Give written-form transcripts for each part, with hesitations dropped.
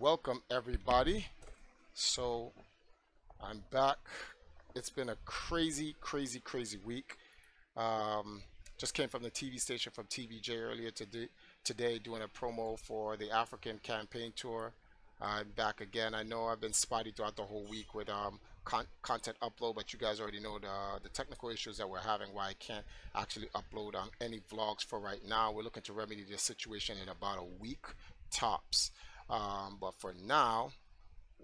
welcome everybody. So I'm back. It's been a crazy week. Just came from the TV station from TVJ earlier today doing a promo for the African campaign tour. I'm back again. I know I've been spotty throughout the whole week with content upload, but you guys already know the technical issues that we're having why I can't actually upload any vlogs for right now. We're looking to remedy this situation in about a week tops. But for now,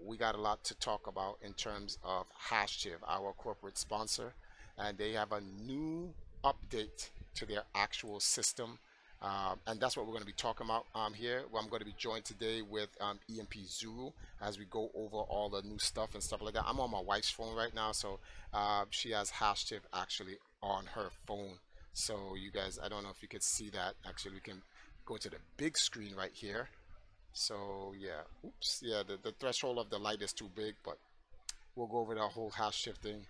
we got a lot to talk about in terms of Hashtiv, our corporate sponsor, and they have a new update to their actual system. And that's what we're going to be talking about here. Well, I'm going to be joined today with EMP Zuru as we go over all the new stuff and stuff like that. I'm on my wife's phone right now, so she has Hashtiv actually on her phone. So you guys, I don't know if you could see that. Actually, we can go to the big screen right here. So yeah, oops, yeah, the threshold of the light is too big, but we'll go over the whole Hashtiv thing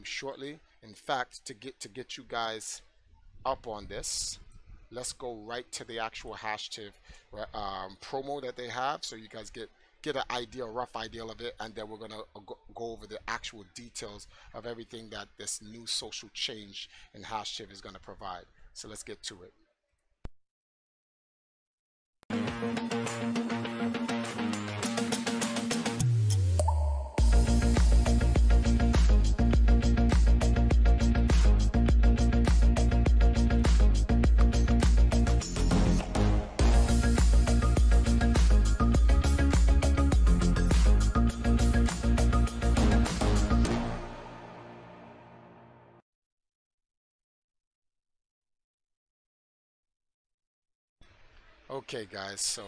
shortly. In fact, to get you guys up on this, let's go right to the actual Hashtiv promo that they have, so you guys get an idea, a rough idea of it, and then we're gonna go over the actual details of everything that this new social change in Hashtiv is gonna provide. So let's get to it. Okay guys, so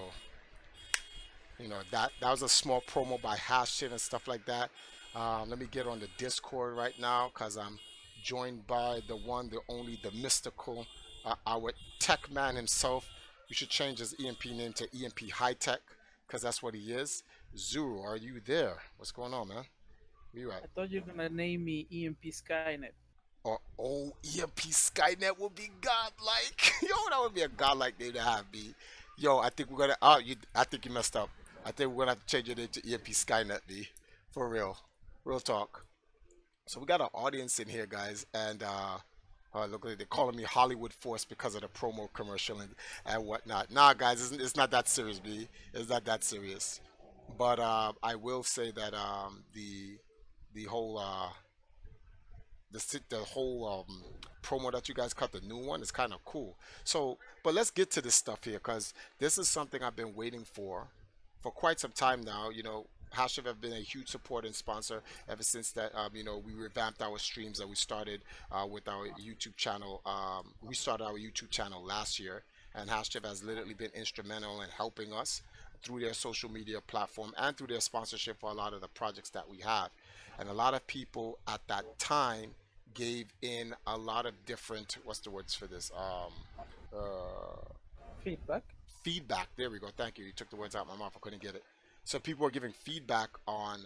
you know that was a small promo by Hashtiv and stuff like that. Let me get on the Discord right now because I'm joined by the one, the only, the mystical, our tech man himself. You should change his EMP name to EMP High Tech because that's what he is. Zuru, are you there? What's going on, man? Where you at? I thought you were gonna name me EMP Skynet. Oh, EMP Skynet would be godlike. Yo, that would be a godlike name to have, B. Yo, I think we're gonna. Oh, I think you messed up. I think we're gonna have to change it into EMP Skynet, B. For real, real talk. So we got an audience in here, guys, and look, they're calling me Hollywood Force because of the promo commercial and whatnot. Nah, guys, it's not that serious, B. It's not that serious. But I will say that the whole the whole promo that you guys cut, the new one, is kind of cool. So, but let's get to this stuff here because this is something I've been waiting for quite some time now. You know, Hashtiv have been a huge support and sponsor ever since that. You know, we revamped our streams that we started with our YouTube channel. We started our YouTube channel last year, and Hashtiv has literally been instrumental in helping us through their social media platform and through their sponsorship for a lot of the projects that we have. And a lot of people at that time gave in a lot of different, what's the words for this, feedback. There we go, thank you. You took the words out of my mouth, I couldn't get it. So people were giving feedback on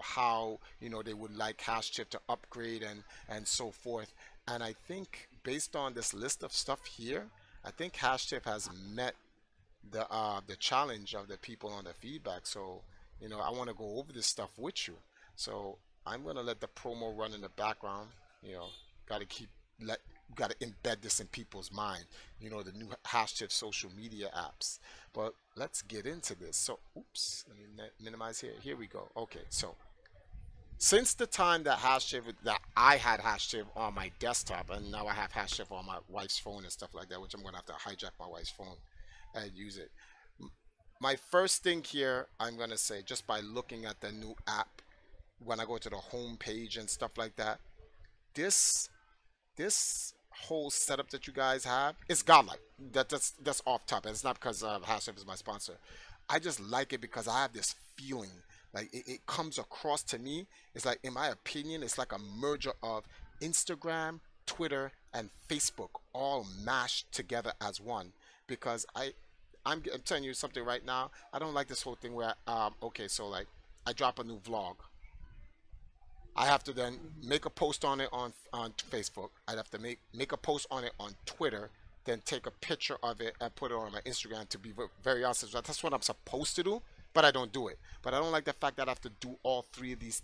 how, you know, they would like Hashtiv to upgrade and so forth. And I think based on this list of stuff here, I think Hashtiv has met the challenge of the people on the feedback. So, you know, I want to go over this stuff with you. So I'm gonna let the promo run in the background. You know, gotta embed this in people's mind. You know, the new Hashtiv social media apps. But let's get into this. So, oops, let me minimize here. Here we go. Okay, so since the time that I had Hashtiv on my desktop, and now I have Hashtiv on my wife's phone and stuff like that, which I'm gonna have to hijack my wife's phone and use it. My first thing here, I'm gonna say, just by looking at the new app, when I go to the home page and stuff like that, this whole setup that you guys have is godlike. That's off top, and it's not because Hashtiv is my sponsor. I just like it because I have this feeling like it comes across to me. It's like, in my opinion, it's like a merger of Instagram, Twitter, and Facebook all mashed together as one. Because I'm telling you something right now. I don't like this whole thing where okay, so like I drop a new vlog. I have to then make a post on it on Facebook. I'd have to make a post on it on Twitter, then take a picture of it and put it on my Instagram. To be very honest, that's what I'm supposed to do. but I don't do it. But I don't like the fact that I have to do all three of these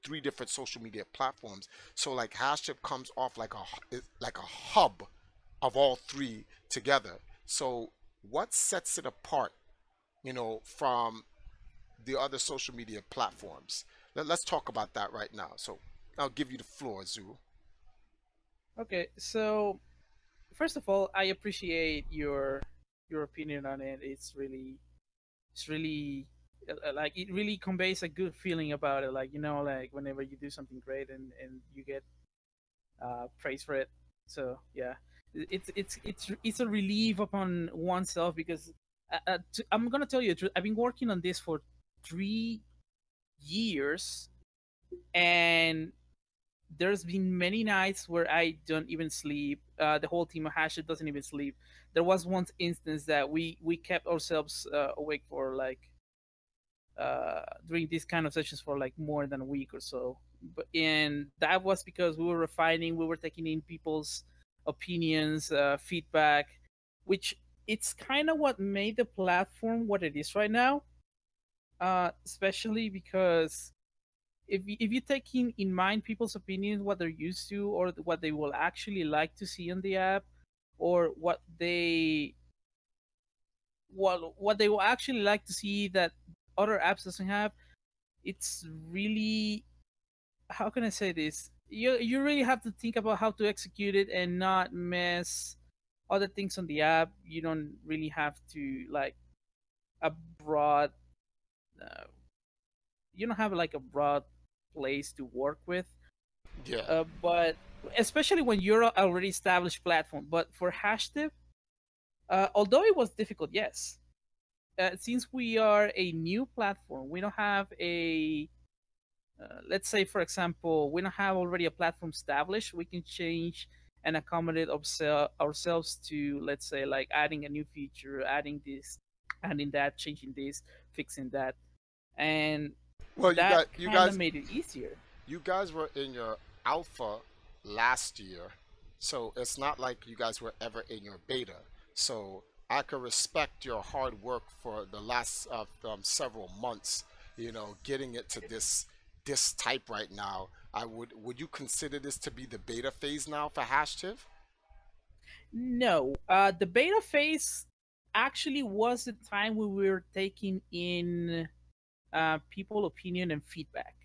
three different social media platforms. So like Hashtip comes off like a hub of all three together. So what sets it apart, from the other social media platforms? Let's talk about that right now. So I'll give you the floor, Zoo. Okay, so first of all, I appreciate your opinion on it. It's really like it really conveys a good feeling about it. Like like whenever you do something great and you get praise for it. So yeah, it's a relief upon oneself because I'm gonna tell you the truth. I've been working on this for 3 years, and there's been many nights where I don't even sleep. The whole team of Hash doesn't even sleep. There was one instance that we kept ourselves awake for like during these kind of sessions for like more than a week or so. And that was because we were refining, we were taking in people's opinions, feedback, which it's kind of what made the platform what it is right now. Especially because if you take in mind people's opinions, what they're used to, or what they will actually like to see on the app, or what they will actually like to see that other apps doesn't have, it's really, how can I say this? You really have to think about how to execute it and not mess other things on the app. You don't really have to like a broad. Uh, you don't have like a broad place to work with. Yeah. But especially when you're already established platform. But for Hashtiv, although it was difficult, yes. Since we are a new platform, we don't have a let's say, for example, we don't have already a platform established. We can change and accommodate ourselves to, let's say, like adding a new feature, adding this, adding that, changing this, fixing that, and Well, you that got you kind of guys made it easier. you guys were in your alpha last year, so it's not like you guys were ever in your beta. So I can respect your hard work for the last several months. Getting it to this type right now. Would you consider this to be the beta phase now for Hashtiv? No, the beta phase actually was the time we were taking in people opinion and feedback.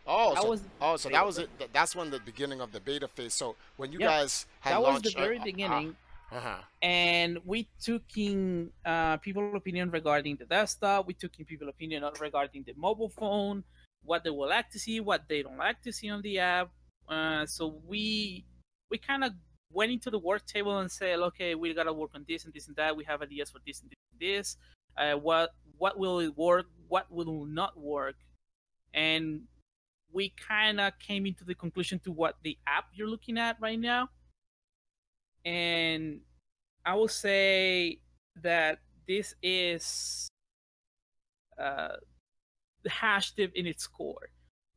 Oh, That so was the that beta was it. phase. That's when the beginning of the beta phase. So when you Yep, guys had that was the launched, very beginning, uh-huh. and we took in people opinion regarding the desktop. We took in people opinion regarding the mobile phone, what they would like to see, what they don't like to see on the app. So we kind of went into the work table and said, okay, we gotta work on this and this and that. We have ideas for this and this and this. What will it work? What will not work? And we kind of came into the conclusion to what the app you're looking at right now. And I will say that this is uh, the hash tip in its core.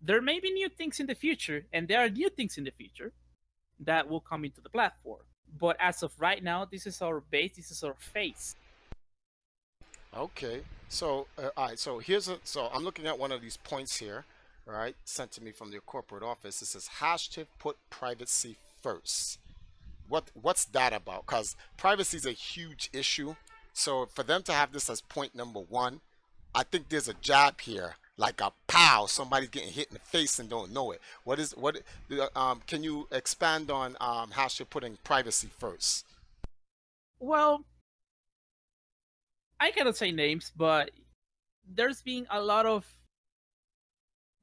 There may be new things in the future, and there are new things in the future that will come into the platform. But as of right now, this is our base, this is our face. Okay. So, all right. So I'm looking at one of these points here, right? Sent to me from their corporate office. It says hashtag put privacy first. What's that about? Because privacy is a huge issue. So for them to have this as point number one, I think there's a jab here, like a pow. Somebody's getting hit in the face and don't know it. What? Can you expand on hashtag putting privacy first? Well, I cannot say names, but there's been a lot of,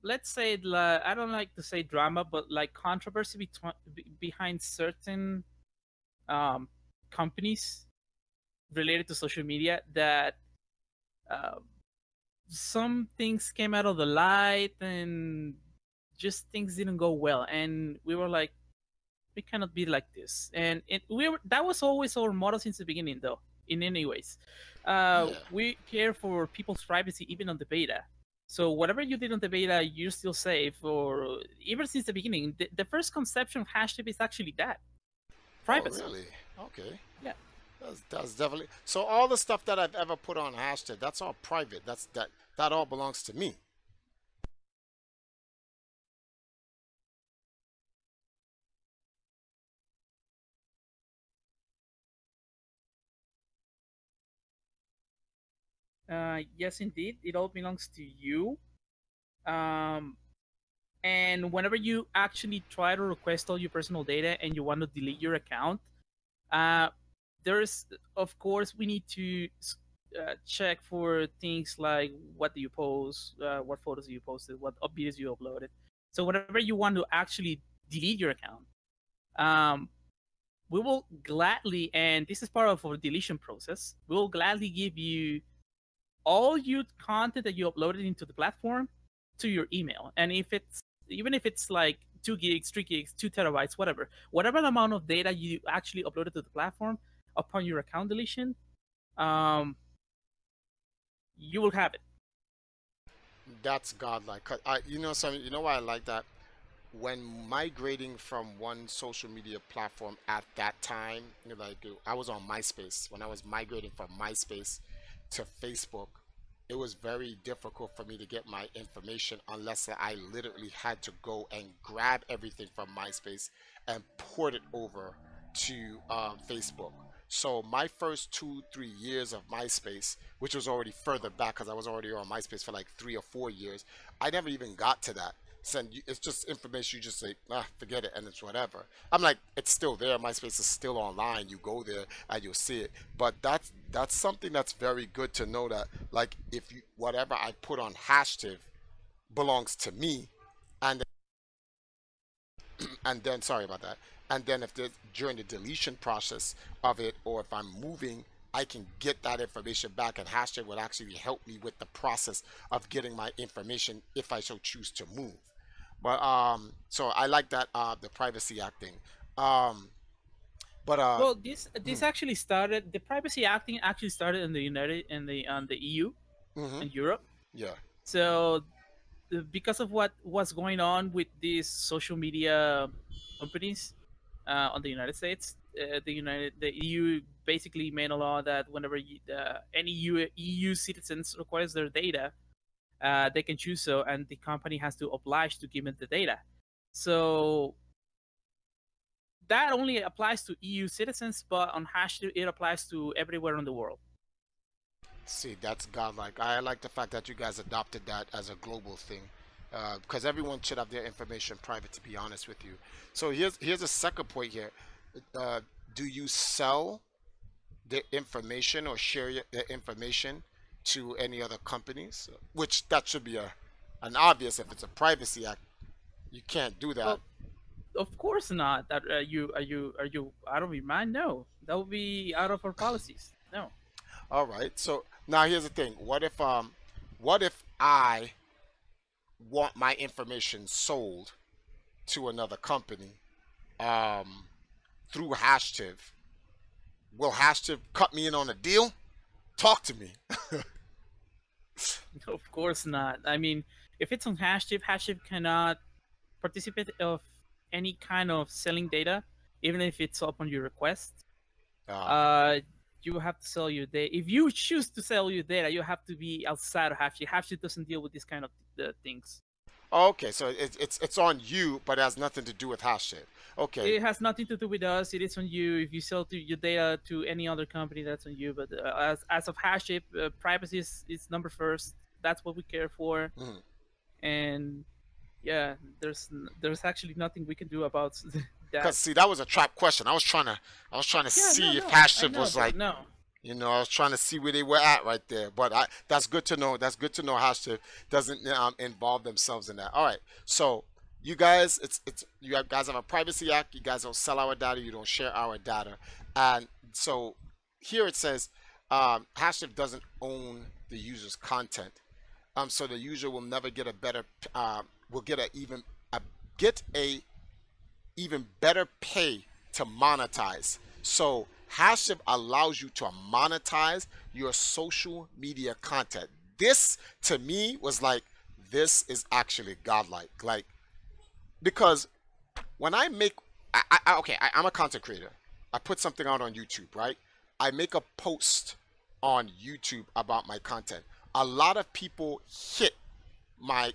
let's say, I don't like to say drama, but like controversy behind certain um, companies related to social media that uh, some things came out of the light and just things didn't go well, and we were like, we cannot be like this. And that was always our motto since the beginning, though. In any ways, Yeah. we care for people's privacy even on the beta. So whatever you did on the beta, you're still safe. Or even since the beginning, the first conception of hashtag is actually that Oh, privacy. really? Okay. Yeah. That's definitely so. All the stuff that I've ever put on hashtag, that's all private. That all belongs to me. Yes, indeed, it all belongs to you. Um, and whenever you actually try to request all your personal data and you want to delete your account, uh, there's of course we need to check for things like what do you post, what photos you posted, what videos you uploaded. So whenever you want to actually delete your account, um, we will gladly, and this is part of our deletion process, we will gladly give you all your content that you uploaded into the platform to your email. And if it's even if it's like 2 gigs, 3 gigs, 2 terabytes, whatever the amount of data you actually uploaded to the platform upon your account deletion, um, you will have it. That's godlike. 'Cause you know something. You know why I like that? When migrating from one social media platform at that time, you know, like I was on MySpace. When I was migrating from MySpace to Facebook, it was very difficult for me to get my information unless I literally had to go and grab everything from MySpace and port it over to Facebook. So my first 2 3 years of MySpace, which was already further back because I was already on MySpace for like 3 or 4 years, I never even got to that. It's just information you just say, forget it, and it's whatever. I'm like, it's still there. MySpace is still online. You go there and you'll see it. But that's something that's very good to know, that like if you whatever I put on Hashtiv belongs to me, and and then sorry about that. And then if there's during the deletion process of it, or if I'm moving, I can get that information back, and Hashtag would actually help me with the process of getting my information if I so choose to move. But so I like that the privacy act thing. Um, but Well, this actually started, the privacy acting actually started in the United in the EU mm-hmm, and Europe. yeah, So because of what was going on with these social media companies on the United States, the EU basically made a law that whenever any EU citizens requires their data, they can choose so, and the company has to oblige to give them the data. So that only applies to EU citizens, but on Hash it applies to everywhere in the world. see, that's godlike. I like the fact that you guys adopted that as a global thing, because everyone should have their information private. To be honest with you, so here's a second point here. Uh, do you sell the information or share the information to any other companies? Which that should be an obvious. If it's a privacy act, you can't do that. Well, of course not. That are you out of your mind? No, that would be out of our policies. No. All right. So now here's the thing. What if I want my information sold to another company um, through Hashtiv? Will Hashtiv cut me in on a deal? Talk to me. Of course not. I mean, if it's on Hashtiv, Hashtiv cannot participate of any kind of selling data, even if it's upon your request. Uh, Uh, you have to sell your data. If you choose to sell your data, you have to be outside of Hashtiv. Hashtiv doesn't deal with this kind of things. okay, so it's on you, but it has nothing to do with Hashtiv. Okay. It has nothing to do with us. It is on you. If you sell your data to any other company, that's on you. But as of Haship, privacy is number first. That's what we care for. Mhm. And yeah, there's actually nothing we can do about that. Because see, that was a trap question. I was trying to Yeah, no, see if no, I Hashtiv know, was but like, no. I was trying to see where they were at right there. But that's good to know. That's good to know Hashtiv doesn't involve themselves in that. All right. So you guys, guys have a privacy act. You guys don't sell our data. You don't share our data. And so here it says Hashtiv doesn't own the user's content. So the user will never get a better, will get get a even better pay to monetize. So Hashim allows you to monetize your social media content. This to me was like, this is actually godlike. Like, because when I make, I'm a content creator. I put something out on YouTube, right? I make a post on YouTube about my content. A lot of people hit my,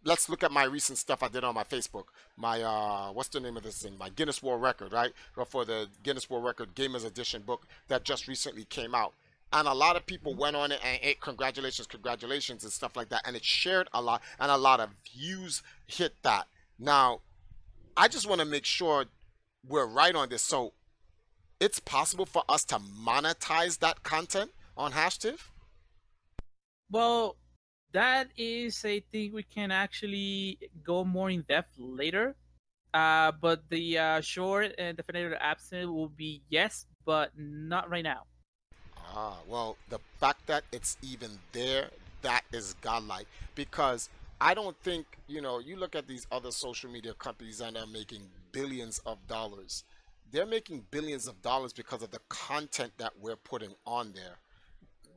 let's look at my recent stuff I did on my Facebook. My what's the name of this thing? My Guinness World Record, right? For the Guinness World Record Gamers Edition book that just recently came out. And a lot of people went on it and hey, congratulations, congratulations, and stuff like that. And it shared a lot, and a lot of views hit that. Now, I just want to make sure we're right on this. So it's possible for us to monetize that content on Hashtiv? Well, that is a thing we can actually go more in depth later. But the short and definitive absent will be yes, but not right now. Ah, well, the fact that it's even there, that is godlike. Because I don't think, you look at these other social media companies and they're making billions of dollars. They're making billions of dollars because of the content that we're putting on there.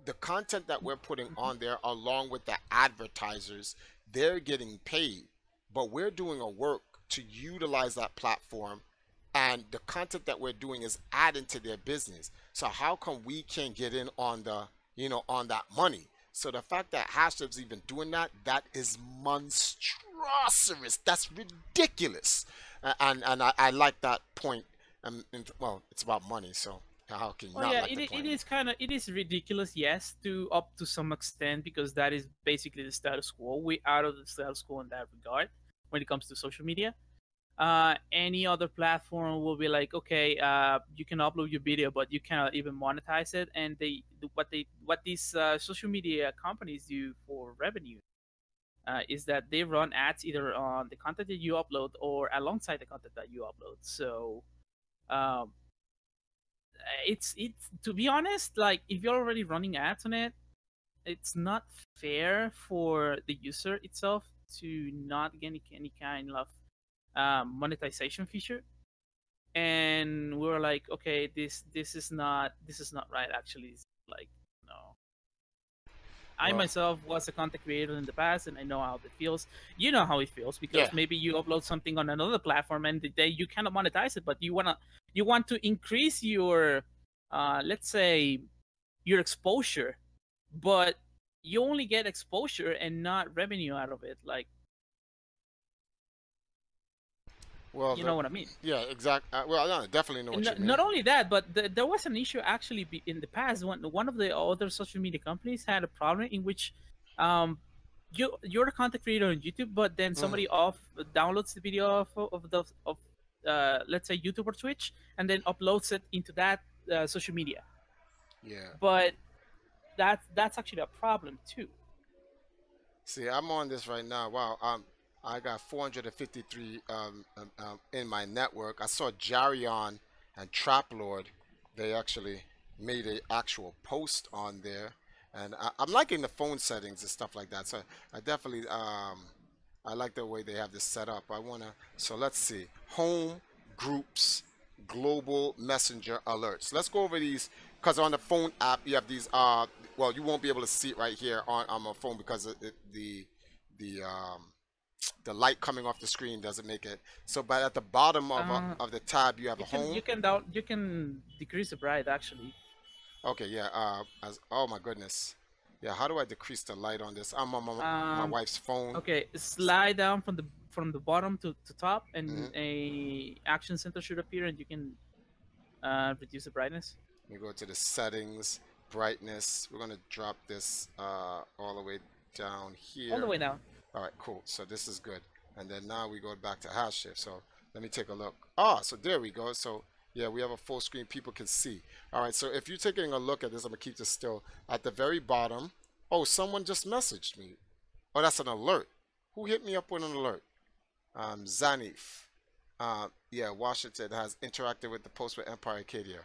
The content that we're putting on there, along with the advertisers, they're getting paid. But we're doing a work to utilize that platform, and the content that we're doing is adding to their business. So how come we can't get in on the, on that money? So the fact that Hashtag's even doing that, that is monstrous. That's ridiculous. And I like that point. Well, it's about money, so how can you Oh not yeah, like the it point? is kind of, it is ridiculous, yes, to up to some extent, because that is basically the status quo. We out of the status quo in that regard when it comes to social media. Any other platform will be like, okay, you can upload your video, but you cannot even monetize it. And what these social media companies do for revenue is that they run ads either on the content that you upload or alongside the content that you upload. So um, it's to be honest, like if you're already running ads on it, it's not fair for the user itself to not get any kind of monetization feature. And we were like, okay, this is not right. Actually, it's like, no. I Well, myself was a content creator in the past, and I know how it feels. You know how it feels yeah. because maybe you upload something on another platform and they you cannot monetize it, but you want to increase your, let's say, your exposure, but you only get exposure and not revenue out of it. Like, Well, you know what I mean? yeah, exact. Well, I definitely know And what you mean. not only that, but there was an issue actually in the past when one of the other social media companies had a problem in which, um, you're a content creator on YouTube, but then Hmm. somebody off downloads the video of let's say YouTube or Twitch, and then uploads it into that social media. Yeah. But that's actually a problem too. See, I'm on this right now. Wow. I got 453 in my network. I saw Jarion and Trap Lord. They actually made an actual post on there, and I'm liking the phone settings and stuff like that. So I definitely I like the way they have this set up. I wanna. So let's see. Home, groups, global messenger alerts. Let's go over these because on the phone app you have these. Well, you won't be able to see it right here on my phone because the the light coming off the screen doesn't make it. So, but at the bottom Uh, of the tab you have a you can home. you can decrease the bright actually. Okay, yeah. Oh my goodness. Yeah. How do I decrease the light on this? I'm on my Um, wife's phone. Okay, slide down from the bottom to top, Hmm. and a action center should appear, and you can reduce the brightness We go to the settings, brightness. We're gonna drop this all the way down all the here. way down. All right, cool. So this is good. And then now we go back to hash shift. So let me take a look. Ah, so there we go. So yeah, we have a full screen. People can see. All right. So if you're taking a look at this, I'm gonna keep this still. At the very bottom. Oh, someone just messaged me. Oh, that's an alert. Who hit me up with an alert? Zanif. Yeah, Washington has interacted with the post with Empire Acadia.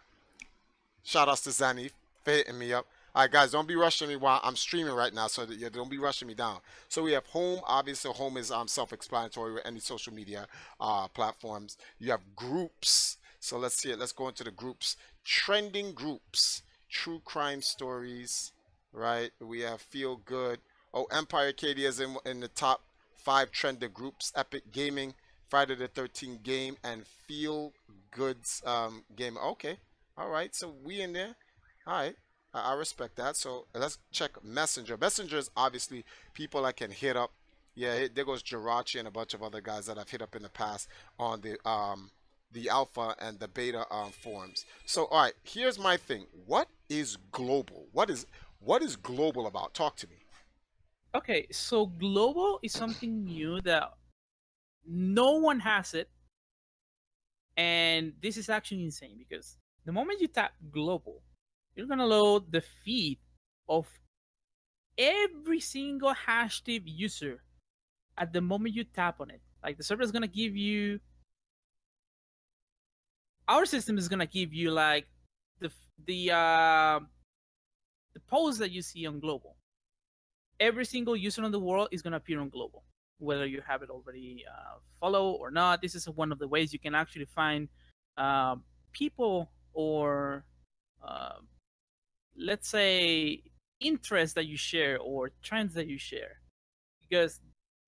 Shout outs to Zanif for hitting me up. All right, guys, don't be rushing me while I'm streaming right now, so that you don't be rushing me down. So we have home. Obviously, home is self-explanatory with any social media platforms. You have groups. So let's see it. Let's go into the groups. Trending groups. True crime stories. Right. We have feel good. Oh, Empire Acadia is in the top 5 trending groups. Epic Gaming, Friday the 13th game, and feel goods game. Okay. All right. So we in there. All right. I respect that. So let's check Messenger. Messenger is obviously people I can hit up. Yeah, there goes Jirachi and a bunch of other guys that I've hit up in the past on the alpha and the beta forums. So all right, here's my thing. What is global? What is global about? Talk to me. Okay, so global is something new that no one has it, and this is actually insane because the moment you tap global, you're gonna load the feed of every single Hashtiv user at the moment you tap on it. Like the server is gonna give you, our system is gonna give you like the the uh, the posts that you see on global. Every single user in the world is gonna appear on global, whether you have it already follow or not. This is one of the ways you can actually find uh, people or uh, let's say interests that you share or trends that you share, because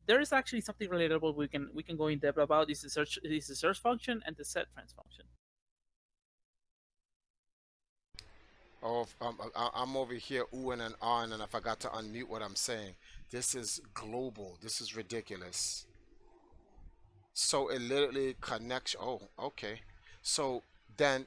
there is actually something relatable we can go in depth about. This is the search function and the set trends function. Oh, I'm over here oohing and ahhing, and I forgot to unmute what I'm saying. This is global. This is ridiculous. So it literally connects. Oh, okay. So then,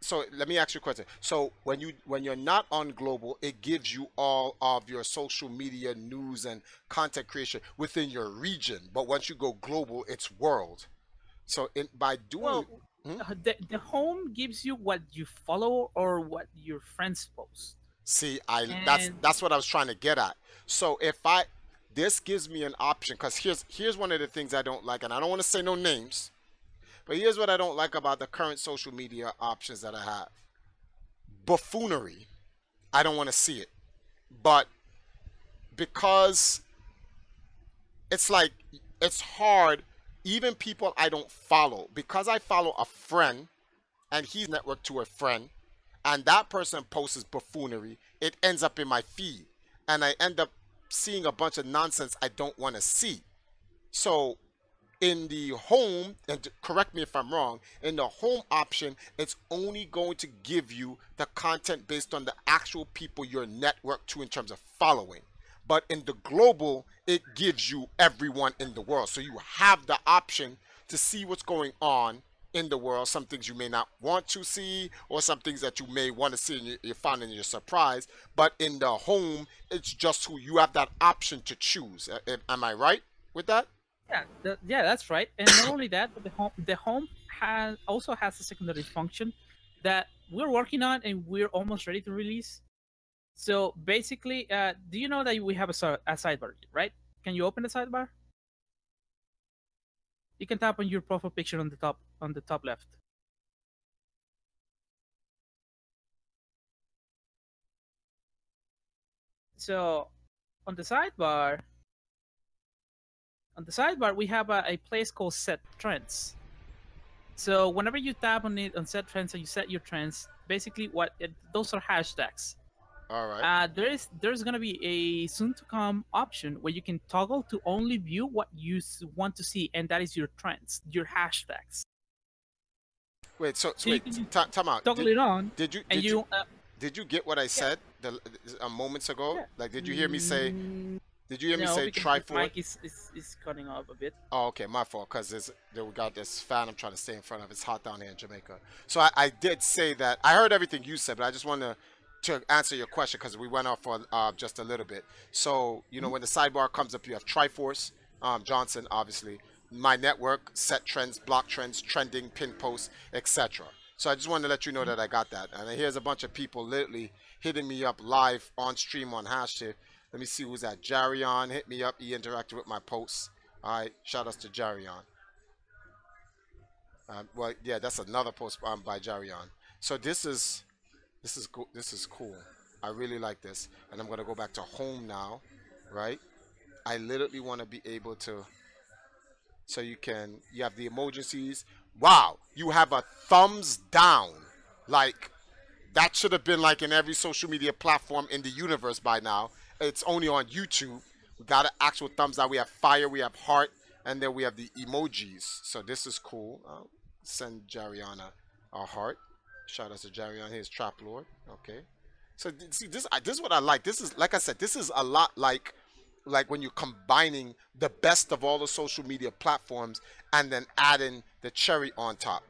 so let me ask you a question. So when you're not on global, it gives you all of your social media news and content creation within your region. But once you go global, it's world. So by doing, Well, hmm? the home gives you what you follow or what your friends post. See, I that's And that's what I was trying to get at. So if I this gives me an option because here's one of the things I don't like, and I don't want to say no names, but here's what I don't like about the current social media options that I have. Buffoonery. I don't want to see it. But because it's like it's hard, even people I don't follow, because I follow a friend and he's networked to a friend, and that person posts buffoonery, it ends up in my feed. And I end up seeing a bunch of nonsense I don't want to see. So in the home, and correct me if I'm wrong, in the home option, it's only going to give you the content based on the actual people you're networked to in terms of following. But in the global, it gives you everyone in the world. So you have the option to see what's going on in the world, some things you may not want to see, or some things that you may want to see and you're finding you're surprised. But in the home, it's just who you have that option to choose. Am I right with that? yeah, yeah, that's right. And not only that, but the home has a secondary function that we're working on and we're almost ready to release. So basically, do you know that we have a sidebar, right? Can you open the sidebar? You can tap on your profile picture on the top left. So on the sidebar, we have a place called Set Trends. So whenever you tap on it on Set Trends and you set your trends, basically those are hashtags. All right. There's gonna be a soon to come option where you can toggle to only view what you want to see, and that is your trends, your hashtags. Wait, so, So you wait, can just time out. toggle it on, Did you and did you you did you get what I yeah, said moments ago? yeah. Like, did you hear me say? Did you hear me No, say because try your for it? mic is cutting off a bit. Oh, okay, my fault. Cause we got this fan I'm trying to stay in front of. It's hot down here in Jamaica. So I did say that. I heard everything you said, but I just want to answer your question because we went off for just a little bit. So Mhm. when the sidebar comes up, you have Triforce, Johnson, obviously, my network, set trends, block trends, trending, pin posts, etc. So I just wanted to let you know Mhm. that I got that. And here's a bunch of people literally hitting me up live on stream on Hashtiv. Let me see who's that. Jarion hit me up. He interacted with my posts. All right, shout outs to Jarion. Well, yeah, that's another post by Jarion. So this is cool. I really like this, and I'm gonna go back to home now, right? I literally want to be able to, so you have the emojis. Wow, you have a thumbs down. Like that should have been like in every social media platform in the universe by now. It's only on YouTube. We got an actual thumbs down. We have fire, we have heart, and then we have the emojis. So this is cool. Send Jariana a heart. Shout out to Jerry on his Trap Lord. Okay. So see, this is what I like. This is, like I said, this is a lot like when you're combining the best of all the social media platforms and then adding the cherry on top.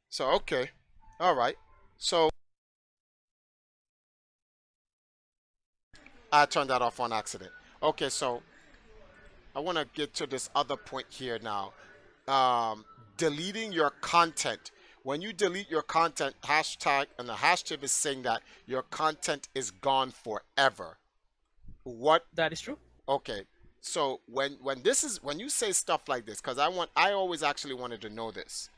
So okay, all right. So I turned that off on accident. Okay, so I want to get to this other point here now. Um, Deleting your content. When you delete your content, hashtag and the hashtag is saying that your content is gone forever. What? That is true. Okay. So when you say stuff like this, because I always actually wanted to know this.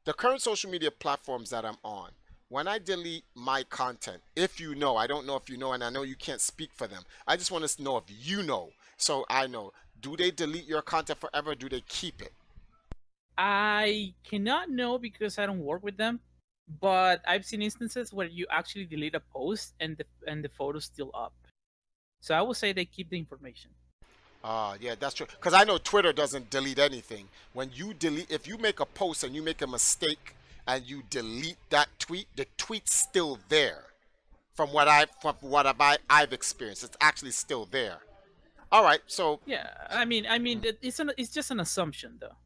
The current social media platforms that I'm on, when I delete my content, if you know, I don't know if you know, and I know you can't speak for them. I just want to know if you know. So I know, do they delete your content forever? Do they keep it? I cannot know because I don't work with them, but I've seen instances where you actually delete a post and the photo's still up. So I would say they keep the information. Yeah, that's true. Because I know Twitter doesn't delete anything. When you delete, if you make a post and you make a mistake and you delete that tweet, the tweet's still there. I've experienced, it's actually still there. All right, so Yeah, it's just an assumption though.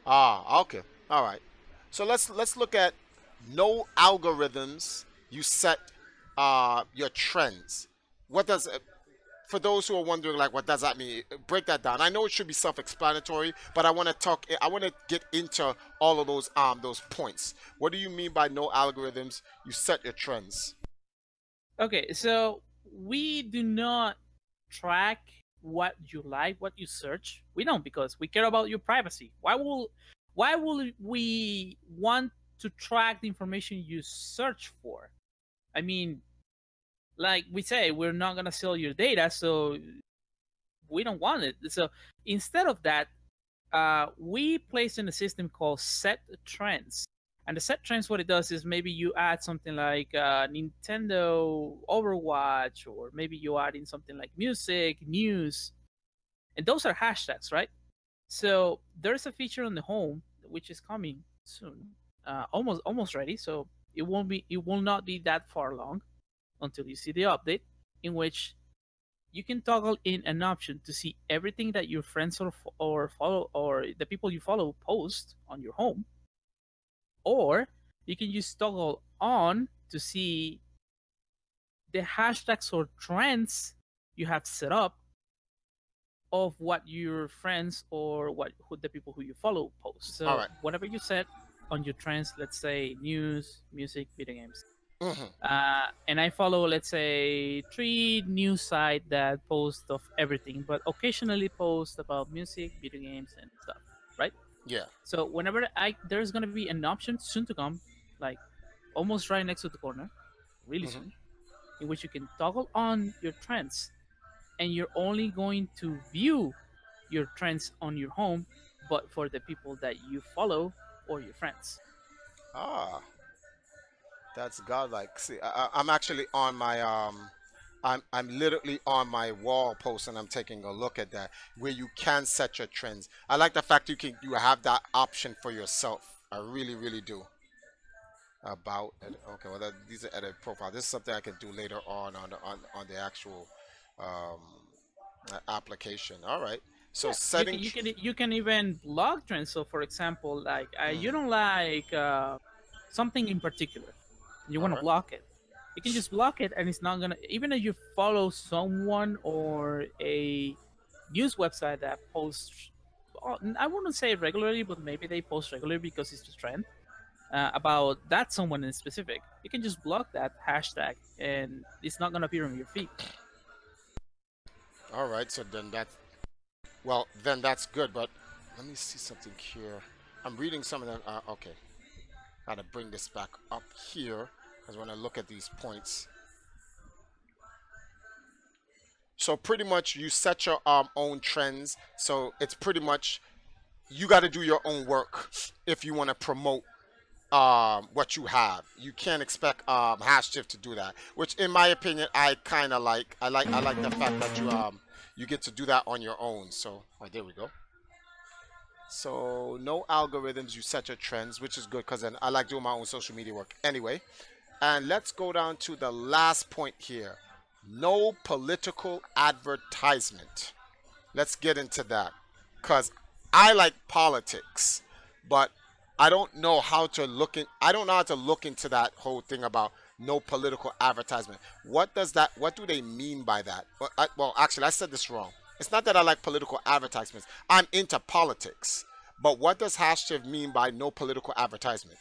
okay, all right. So let's look at no algorithms. You set your trends. What does For those who are wondering, like, what does that mean? Break that down. I know it should be self-explanatory, but I want to talk. I want to get into all of those points. What do you mean by no algorithms? You set your trends. Okay, so we do not track what you like, what you search. We don't, because we care about your privacy. Why will we want to track the information you search for? I mean, like we say, we're not gonna sell your data, so we don't want it. So instead of that, we place in a system called set trends. And the set trends, what it does is maybe you add something like Nintendo, Overwatch, or maybe you add in something like music, news, and those are hashtags, right? So there's a feature on the home which is coming soon, almost ready. So it will not be that far long until you see the update, in which you can toggle in an option to see everything that your friends or follow or the people you follow post on your home, or you can use toggle on to see the hashtags or trends you have set up of what your friends or the people who you follow post. All So right. whatever you set on your trends, let's say news, music, video games, Mm-hmm. and I follow, let's say, 3 news sites that post of everything, but occasionally post about music, video games, and stuff, right? Yeah. So whenever there's gonna be an option soon to come, like almost right next to the corner, really Mm-hmm. soon, in which you can toggle on your trends, and you're only going to view your trends on your home, but for the people that you follow or your friends. Ah, that's godlike. See, I'm actually on my I'm literally on my wall post and I'm taking a look at that where you can set your trends. I like the fact you have that option for yourself. I really really do. Okay, well these are edit profile. This is something I can do later on the actual um, application. All right. So Yeah, setting. you can even block trends. So, for example, like you Mhm. don't like something in particular, you All want to right. block it. You can just block it, and it's not gonna. Even if you follow someone or a news website that posts, I wouldn't say regularly, but maybe they post regularly because it's the trend about that someone in specific. You can just block that hashtag, and it's not gonna appear on your feed. All right. So then that's good. But let me see something here. I'm reading some of them. Okay. Gotta bring this back up here because when I look at these points. So pretty much you set your own trends. So it's pretty much you got to do your own work if you want to promote what you have. You can't expect Hashtiv to do that, which in my opinion I kind of like. I like the fact that you get to do that on your own. So there we go. So no algorithms. You set your trends, which is good because then I like doing my own social media work anyway. And let's go down to the last point here. No political advertisement. Let's get into that because I like politics, but I don't know how to look in. I don't know how to look into that whole thing about no political advertisement. What does that? What do they mean by that? Well, actually, I said this wrong. It's not that I like political advertisements. I'm into politics, but what does Hashtiv mean by no political advertisement?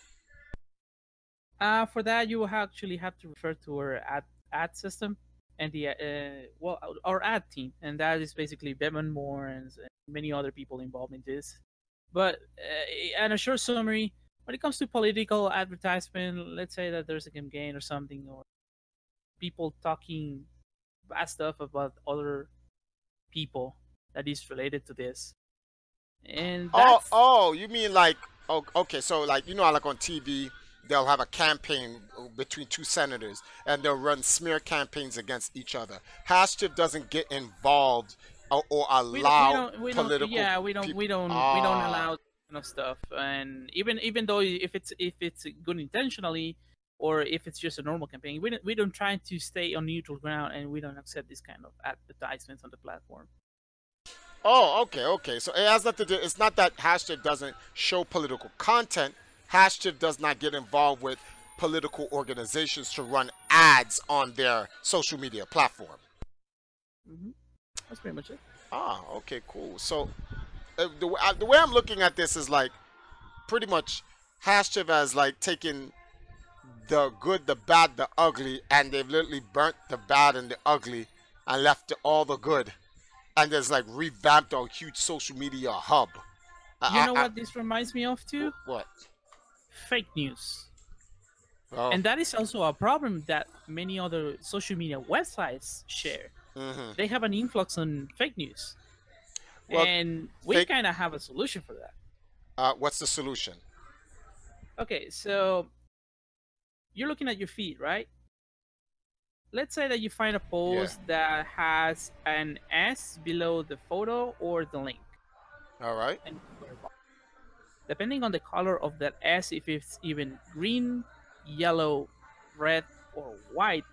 For that, you will actually have to refer to our ad system and the well, our ad team, and that is basically Bevan Moore and many other people involved in this. But and a short summary, when it comes to political advertisement, let's say that there's a campaign or something, or people talking bad stuff about other people that is related to this, and that's You mean like, oh, okay, so like how like on TV they'll have a campaign between two senators and they'll run smear campaigns against each other. Hashtiv doesn't get involved or allow political yeah, we don't peop- we don't we don't Ah, allow that kind of stuff. And even though if it's good intentionally, or if it's just a normal campaign, we don't try to stay on neutral ground, and we don't accept this kind of advertisements on the platform. oh, okay, okay. So it has nothing to do. It's not that Hashtiv doesn't show political content. Hashtiv does not get involved with political organizations to run ads on their social media platform. Hmm. That's pretty much it. Ah, okay, cool. So the way I'm looking at this is like pretty much Hashtiv has like taken the good, the bad, the ugly, and they've literally burnt the bad and the ugly and left all the good. And there's like revamped a huge social media hub. You know I, what this reminds me of too? what? Fake news. Oh, And that is also a problem that many other social media websites share. mm-hmm. They have an influx on fake news, Well, and we fake. kind of have a solution for that. What's the solution? Okay, so you're looking at your feed, right? Let's say that you find a Yeah. post that has an S below the photo or the link. All right. And depending on the color of that S, if it's even green, yellow, red, or white,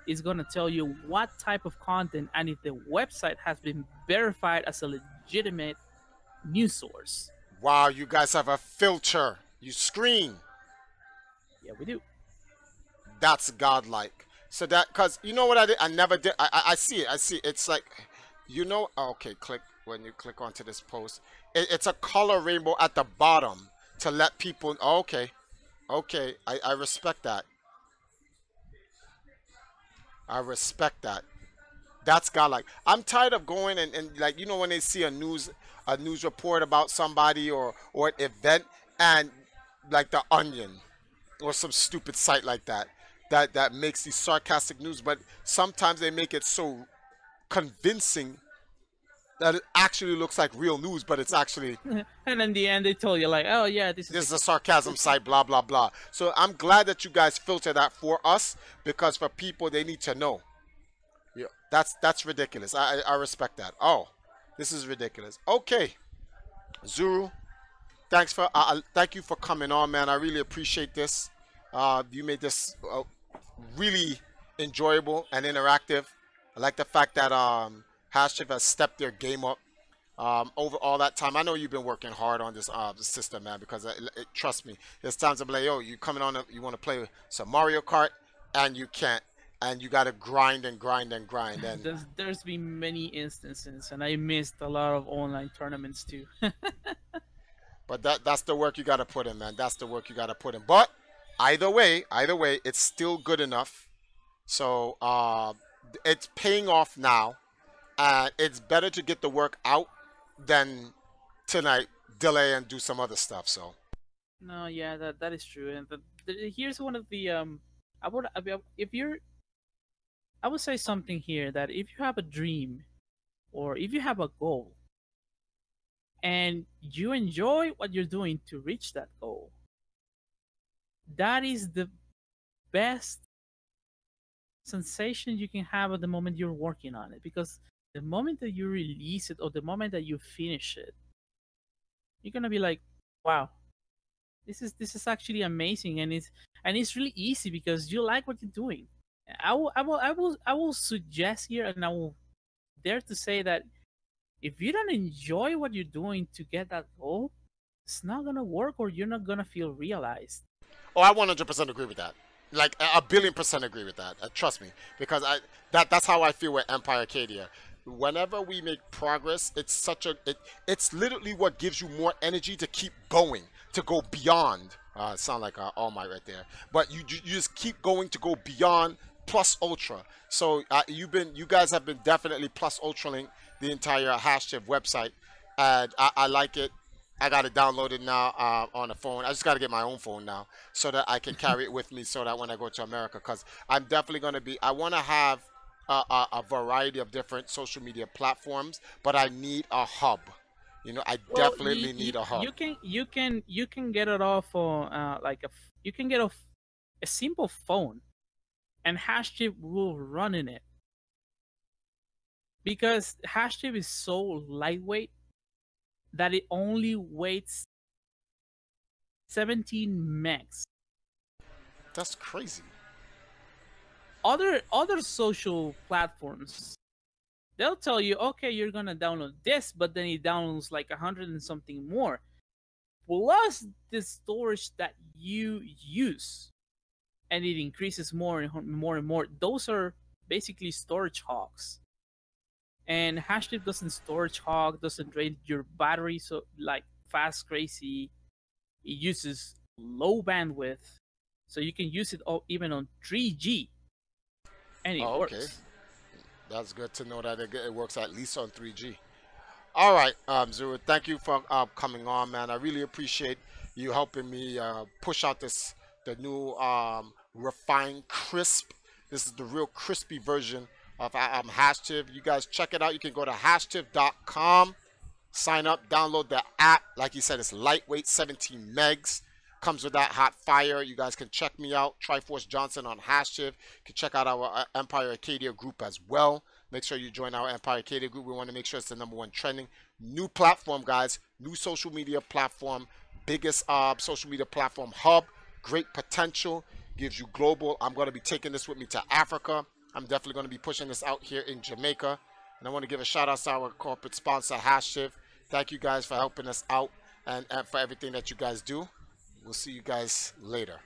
is going to tell you what type of content and if the website has been verified as a legitimate news source. Wow, you guys have a filter. You screen. Yeah, we do. That's godlike. So that, cause you know what I did? I never did. I see it. I see it. It's like, okay. Click when you click onto this post. It's a color rainbow at the bottom to let people. Okay, okay. I respect that. I respect that. That's godlike. I'm tired of going and like when they see a news report about somebody or an event and like the Onion or some stupid site like that makes these sarcastic news, but sometimes they make it so convincing that it actually looks like real news, but it's actually And in the end, they told you like, oh yeah, this is this is a sarcasm site, blah blah blah. So I'm glad that you guys filter that for us because for people they need to know. Yeah, that's ridiculous. I respect that. Oh, this is ridiculous. Okay, Zuru, thank you for coming on, man. I really appreciate this. You made this really enjoyable and interactive. I like the fact that Hashif has stepped their game up over all that time. I know you've been working hard on this system, man. Because trust me, there's times I'm like, yo, you coming on, you want to play some Mario Kart, and you can't, and you got to grind and grind and grind. And there's been many instances, and I missed a lot of online tournaments too. but that's the work you got to put in, man. That's the work you got to put in. But either way, it's still good enough. So it's paying off now, and it's better to get the work out than tonight delay and do some other stuff. So No, yeah, that is true. And here's one of the if you're I would say something here that if you have a dream or if you have a goal and you enjoy what you're doing to reach that goal, that is the best sensation you can have at the moment you're working on it, because the moment that you release it or the moment that you finish it, You're gonna be like, wow, this is actually amazing, and it's really easy because you like what you're doing. I will suggest here, and I will dare to say that if you don't enjoy what you're doing to get that goal, it's not gonna work, or you're not gonna feel realized. Oh, I 100% agree with that. Like a billion percent agree with that. Trust me, because that's how I feel with Empire Arcadia. Whenever we make progress, it's literally what gives you more energy to keep going, to go beyond. Sound like All Might right there, but you just keep going to go beyond plus ultra. So you guys have been definitely plus ultraing the entire Hashtiv website, and I like it. I got it downloaded now on the phone. I just got to get my own phone now so that I can carry it with me so that when I go to America, because I'm definitely going to be, I want to have a variety of different social media platforms, but I need a hub. You know, I Well, definitely need a hub. you can get it off on you can get off a simple phone, and Hashchip will run in it because Hashchip is so lightweight that it only weighs 17 megs. That's crazy. Other social platforms, they'll tell you, okay, you're gonna download this, but then it downloads like 100 and something more, plus the storage that you use, and it increases more and more and more. Those are basically storage hogs. And Hashtag doesn't storage hog, doesn't drain your battery so like fast crazy. It uses low bandwidth, so you can use it even on 3G, and it Oh, okay. works. That's good to know that it works at least on 3G. All right, Zuru, thank you for coming on, man. I really appreciate you helping me push out the new refined crisp. This is the real crispy version of Hashtiv. You guys check it out. You can go to hashtiv.com, sign up, download the app. Like you said, it's lightweight, 17 megs. Comes with that hot fire. You guys can check me out, Triforce Johnson on Hashtiv. You can check out our Empire Arcadia group as well. Make sure you join our Empire Arcadia group. We want to make sure it's the #1 trending. New platform, guys. New social media platform. Biggest social media platform hub. Great potential. Gives you global. I'm going to be taking this with me to Africa. I'm definitely going to be pushing this out here in Jamaica. And I want to give a shout out to our corporate sponsor, Hashtiv. Thank you guys for helping us out and for everything that you guys do. We'll see you guys later.